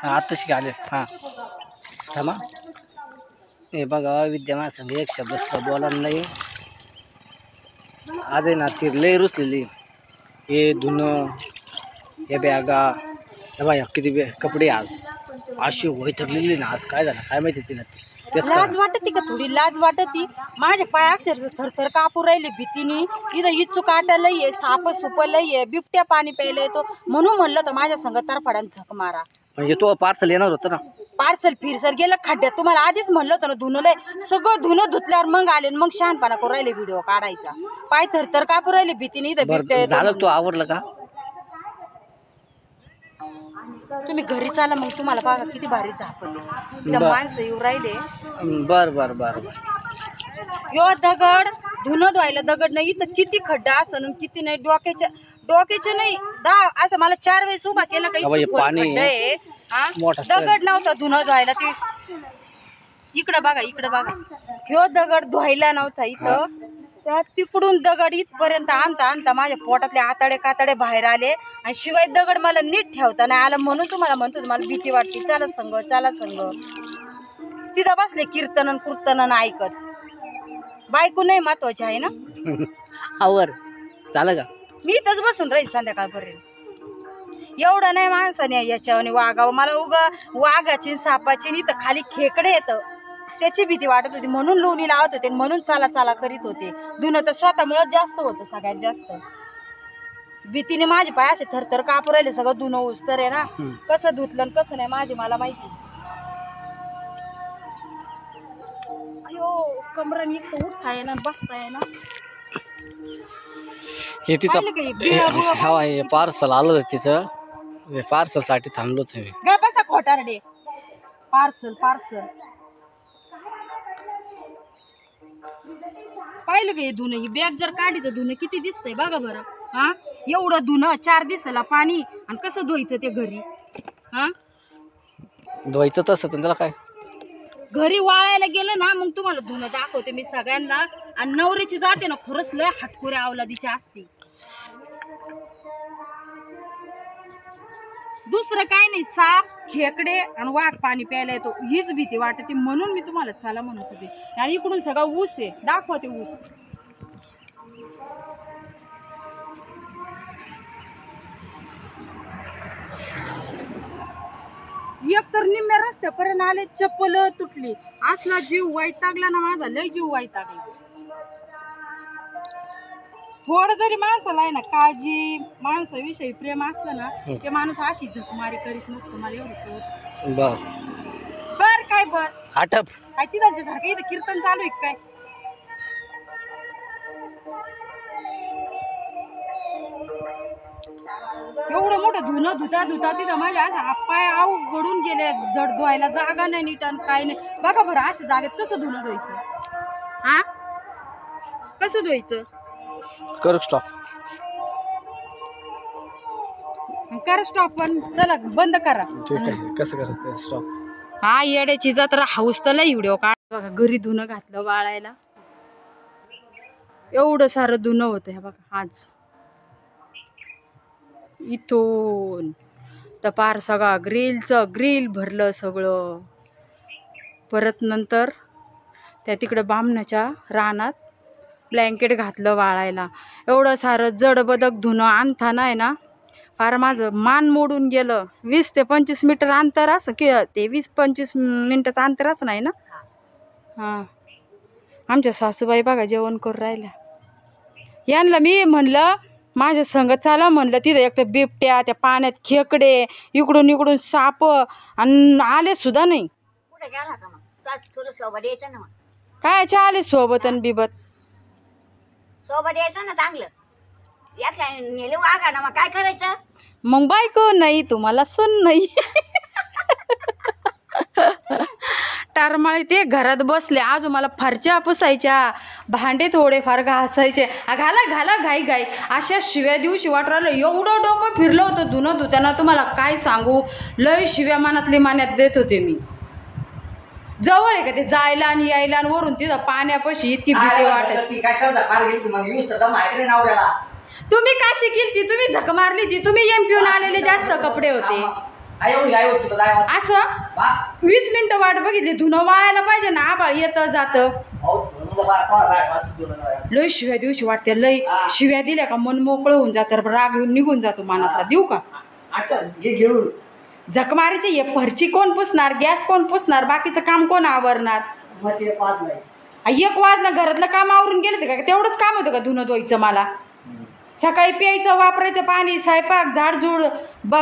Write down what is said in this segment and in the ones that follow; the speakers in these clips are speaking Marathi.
आताशी आले हां थांबा. हे बघा विद्यमान संघ एक शब्द बोला नाही. आज आहे ना ती लय रुसलेली. हे धुणं हे बॅगा हे बाया किती कपडे आज अशी वैतरलेली ना. आज काय झालं काय माहिती तिला. लाज वाटती का थोडी लाज वाटती. माझ्या पाय अक्षरशः थरथर कापू राहिले भीतीने. इथं इच्छू काटा लई आहे, साप सुप लई आहे, बिबट्या पाणी प्यायला येतो म्हणून म्हणलं तर माझ्या संग तरफडान झक मारा. म्हणजे तो पार्सल येणार होतं ना. पार्सल फिरसर गेलं खड्ड्यात. तुम्हाला आधीच म्हणलं होतं ना धुनलंय. सगळं धुणं धुतल्यावर मग आले मग शहाणपणा करू राहिले व्हिडिओ काढायचा. पाय थरथर कापू राहिले भीतीने. इथं बिबट्या झालं. तो आवडलं का तुम्ही घरी चाला मग तुम्हाला बघा किती भारी झापते. माणसं येऊ राहिले. बर बर बर बर. यो दगड धुणं धुवायला दगड नाही. इथं किती खड्डा असं किती नाही. डोक्याच्या नाही असं मला 4 वेळेस उभा केला काही पाणी दगड नव्हता धुणं धुवायला. ते इकडं बघा ह्यो दगड धुवायला नव्हता इथं. त्या तिकडून दगड इथपर्यंत आणता माझ्या पोटातले आताडे कातडे बाहेर आले. आणि शिवाय दगड मला नीट ठेवता नाही आला म्हणून तुम्हाला म्हणतो मला भीती वाटते. चला संग तिथं बसले कीर्तन ऐकत. बायको नाही महत्वाची आहे ना. आवर चाल का मी इथंच बसून राहील संध्याकाळपर्यंत. एवढं नाही माणसाने याच्यावर वागावं. मला उगा वाघाची सापाची इथं खाली खेकडे येतं त्याची भीती वाटत होती म्हणून लोणी लावत होते म्हणून चाला करीत होते. धुणं तर स्वतःमुळे जास्त होतं सगळ्यात जास्त. भीतीने माझे पाय असे थरथर कापू राहिले. सगळं धुणं उस्तर आहे ना. कसं धुतलं कसं नाही माझे मला माहिती. अयो कमराने एक तर उठता येणार बसता येणार. हे तिचं पार्सल आलं तिचं. पार्सल साठी थांबलो तुम्ही. गा बसा खोटारडे. पार्सल पाहिलं का हे धुणं. ही बॅग जर काढली तर धुणं किती दिसतंय बघा बरं. हा एवढं धुणं 4 दिवसाला पाणी. आणि कसं धुवायचं ते घरी. हा धुवायचं तसं त्याला काय घरी वाळायला गेलं ना मग तुम्हाला धुणं दाखवते मी सगळ्यांना. आणि नवऱ्याची जाते ना खरंच लय हटकुऱ्या अवलादीची असते. दुसरं काय नाही. साप खेकडे आणि वाघ पाणी प्यायला येतो हीच भीती वाटते म्हणून मी तुम्हाला चला म्हणत होते. आणि इकडून सगळं ऊस आहे दाखवते ऊस. एक तर निम्म्या रस्त्यापर्यंत आले चप्पल तुटली. असला जीव वैतागला ना माझा लय जीव वैतागला. थोडं जरी माणसाला आहे ना काळजी माणसाविषयी प्रेम असलं ना ते माणूस अशी झकमारी करीत नसतं. मला एवढं बर काय बर आटप काय तिथलच्या सारखं इथं कीर्तन चालू आहे काय. एवढं मोठं धुणं धुता तिथं माझ्या अशा हातपाय आऊ गडून गेले. धड धुवायला जागा नाही नीट आणि काय नाही. बघा बरं अशा जागेत कसं धुणं धुवायचं. हा कसं धुवायचं. कर स्टॉप पण चला बंद करा. कसं करायचं स्टॉप. हा येड्याची जत्रा हाऊस तर लय व्हिडिओ काढ. बघा घरी धुणं घातलं वाळायला. एवढं सारं धुणं होतं हे बघा. आज इथून तर पार सगळा ग्रिल भरलं सगळं. परत नंतर त्या तिकडं बामणाच्या रानात ब्लँकेट घातलं वाळायला. एवढं सारं जड बदक धुणं आणताना आहे ना फार माझं मान मोडून गेलं. 20 ते 25 मीटर अंतर असं की ते 20-25 मिनटाचं अंतर असं नाही ना. हां आमच्या सासूबाई बघा जेवण करून राहिल्या. यांना मी म्हणलं माझ्या संग चाला म्हणलं. तिथं एक तर बिबट्या त्या पाण्यात खेकडे इकडून साप आणि आले सुद्धा नाही. काय आले सोबत आणि बिबत सोबत यायचं ना चांगलं. यात काय नेले वागा ना मग काय करायचं. मग बायको नाही तुम्हाला सून नाही. टारमाळे ते घरात बसले. आज मला फरच्या पुसायच्या भांडे थोडेफार घासायचे. घाला घाई अशा शिव्या दिवशी वाट राहिलं. एवढं डोकं फिरलं होतं धुणं धुताना तुम्हाला काय सांगू. लय शिव्या मान्यात देत होते मी. जवळ आहे का ते जायला आणि यायला आणि वरून तिथं पाण्यापाशी इतकी भीती वाटत. तुम्ही काशी केली तुम्ही झक मारली ती. तुम्ही एम पिऊन आलेले जास्त कपडे होते. काय एवढी काय होत तुला काय वाट- असं बा? 20 मिनिटं वाट बघितली धुणं वाळायला पाहिजे ना आबाळ येतं जातं अहो, तुला बा- का काय वाचत तुला काय? लय शिव्या दिवशी वाटते लय हा. शिव्या दिल्या का मन मोकळं होऊन जातं राग निघून जातो मनातला देऊ का आता घे घेऊन झकमारीचे हे फरची कोण पुसणार गॅस कोण पुसणार बाकीचं काम कोण आवरणार मस्त हे पाच नाही. 1 वाजता घरातलं काम आवरून गेले ते का तेवढंच काम होतं का धुणं धुवायचं मला सकाळी प्यायचं वापरायचं पाणी स्वयंपाक झाडझूड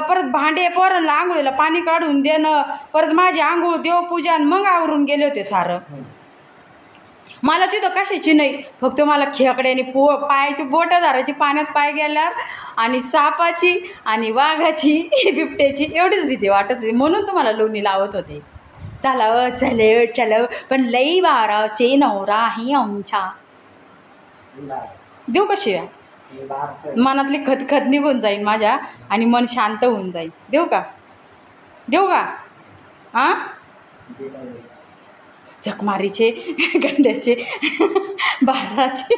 परत भांडे पोरांना आंघोळीला पाणी काढून देणं परत माझी आंघोळ देवपूजा आणि मग आवरून गेले होते सारं मला तिथं कशाची नाही फक्त मला खेकड्याने पायाची बोटं धरायची पाण्यात पाय गेल्यावर आणि सापाची आणि वाघाची बिबट्याची एवढीच भीती वाटत होती म्हणून तुम्हाला लोणी लावत होते चला चल चल पण लई बाराचे नवरा आहे आमच्या देऊ का शिव्या हे बारचं. मनातली खतखत निघून जाईल माझ्या आणि मन शांत होऊन जाईल देऊ का हां झकमारीचे गंड्याचे बाराचे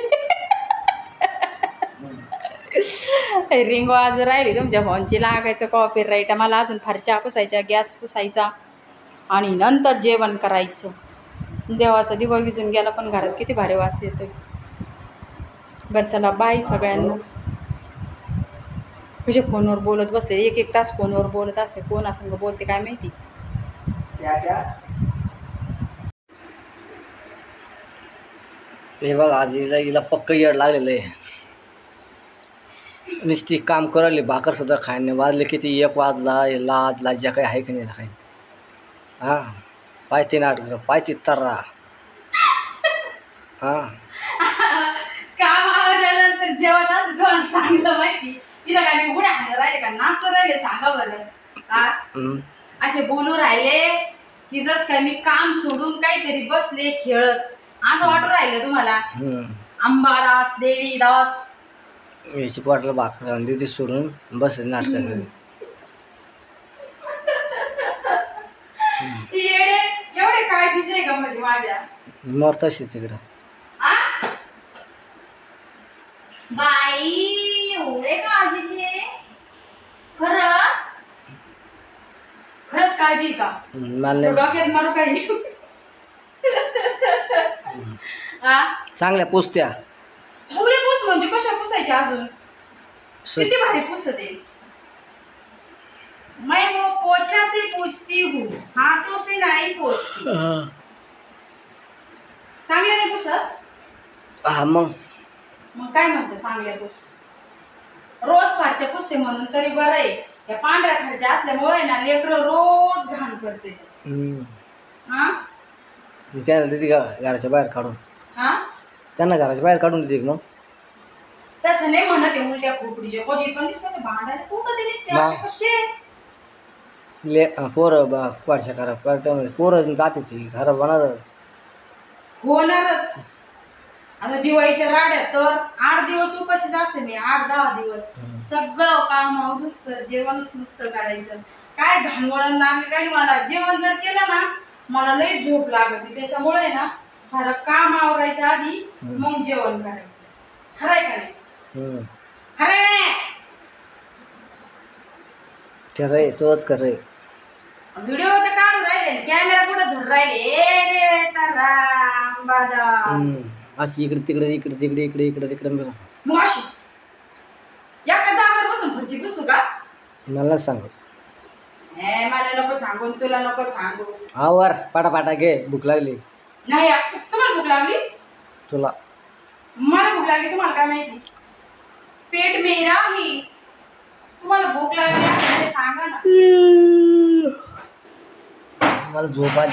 रिंग वाजू राहिली तुमच्या फोनची लागायचं कॉपी राईट मला अजून फरच्या पुसायच्या गॅस पुसायचा आणि नंतर जेवण करायचं देवाचा दिवा विजून गेला पण घरात किती भारी वास येतोय बरं चला बाय सगळ्यांना कसे फोनवर बोलत बसले 1-1 तास फोनवर बोलत असते कोणासंग बोलते काय माहिती क्या हे बघ आज हिला पक्क येड लागलेलं आहे नुसती काम करायला भाकर सुद्धा खायने वाजले किती 1 वाजला लाज लाज्या काही आहे की नाही काही हां पायती नाटक पायती तर्रा हां काम आवरल्यानंतर जेवण असं चांगलं माहिती तिला काय मी उड्या हाणं राहिले का नाचू राहिले सांगा बरं असे बोलू राहिले की जस काय मी काम सोडून काहीतरी बसले खेळत असं वाटू राहिलं तुम्हाला अंबादास देवीदास याची वाटलं भाकर आणि तिथे सोडून बस नाटक एवढे काळजीचे का म्हणजे माझ्या मर तशी तिकडं बाई एवढे काळजीचे खरंच काळजी का मला डोक्यात मारू काही चांगल्या पुसत्या थोडे पुस म्हणजे कशा पुसायच्या अजून स्वच्छ. किती भारी पुसते मैं वो पोछा से पूछती हूँ हाथों से नहीं पोछती चांगले नाही पुसत हा मग काय म्हणतं चांगल्या पुस रोज फारच्या पुसते म्हणून तरी बरं आहे या पांढऱ्या खारच्या असल्यामुळे ना लेकरं रोज घाण करते हा त्याला देते का घराच्या बाहेर काढून हा त्यांना घराच्या बाहेर काढून देते का मग तसं नाही म्हणत आहे उलट्या खोपडीचे कधी पण दिसते भांडायला सोडत दिसते असे कसे पोरं पाडशा करा करता पोरं जाते ती घरात होणार होणारच आता दिवाळीच्या राड्यात तर 8 दिवस उपाशीच असते मी 8-10 दिवस सगळं काम आवरूस तर जेवणच नुसतं करायचं काय घाणवळण लागली काय नाही मला जेवण जर केलं ना मला लई झोप लागते त्याच्यामुळे ना सारं काम आवरायचं आधी मग जेवण करायचं खरंय का नाही खरंय खरंय तोच खरंय व्हिडिओ तर काढून राहिले कॅमेरा कुठं धरून राहिले रे रामबादा अशी इकडे तिकडे इकडे तिकडे इकडे इकडे तिकडे मग अशी एका जागेवर बसून खुर्ची बसू का मला सांग मला नको सांगून तुला नको सांगू आवर पाटापाटा घे भूक लागली नाही तुम्हाला भूक लागली तुला मला भूक लागली तुम्हाला काय माहिती पेट मेरा ही तुम्हाला भूक लागली असेल ते सांगा ना मला झोप आली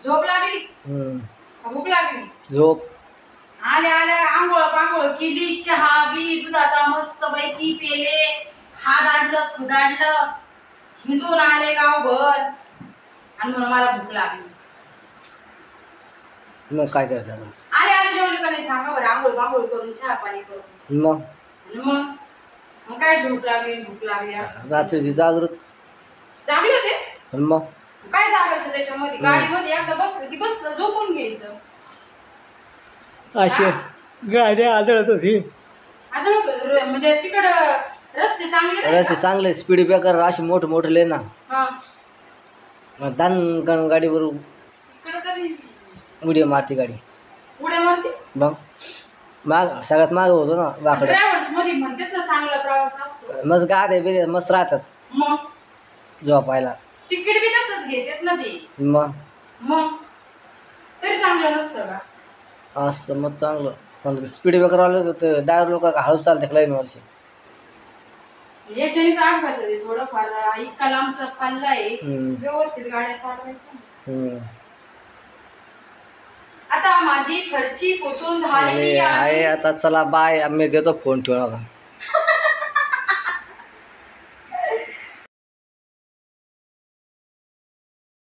झोप लागली भूक लागली झोप आले आंघोळ केली चहा बी दुधाचा मस्त पैकी पेले खादाडलं खुदाडलं हिंदून आले गावभर आणि म्हणून मला भूक लागली मग काय करतात आले जेवले का नाही सांगा बरं आंघोळ करून चहा पाणी करून मग काय झोप लागली भूक लागली असं रात्रीची जागृत जागले होते आणि मग काय जागायचं त्याच्यामध्ये गाडीमध्ये एकदा बसलं की बसलं झोपून घ्यायचं अशी गाडी आदळत होती आता म्हणजे तिकडं रस्ते चांगले नाही रस्ते चांगले, स्पीड ब्रेकर असे मोठे मोठे लय ना. का? हा. मग दान गाडीवर इकडं कधी उड्या मारते गाडी. उड्या मारते. मग माग सगळ्यात माग होतो ना वाकडं. ड्रायव्हर्स मध्ये म्हणतात ना चांगला प्रवास असतो. मस्त गाड्या बिड्या मस्त राहतात मग झोपायला. तिकीट बी तसंच घेतात ना ते. मग मग तरी चांगलं नसतं का? असं मग चांगलं. पण स्पीड ब्रेकर आलं तर ड्रायव्हर लोक हळूच चालते लाईन वर्षी. याच्यानेच अपघात होते थोडंफार. इतका लांबचा पल्ला आहे, हम्म. व्यवस्थित गाड्या चालवायच्या. हम्म. आता माझी खर्ची पुसून झालेली आहे आहे. आता, चला बाय. मी देतो फोन, ठेवू नका.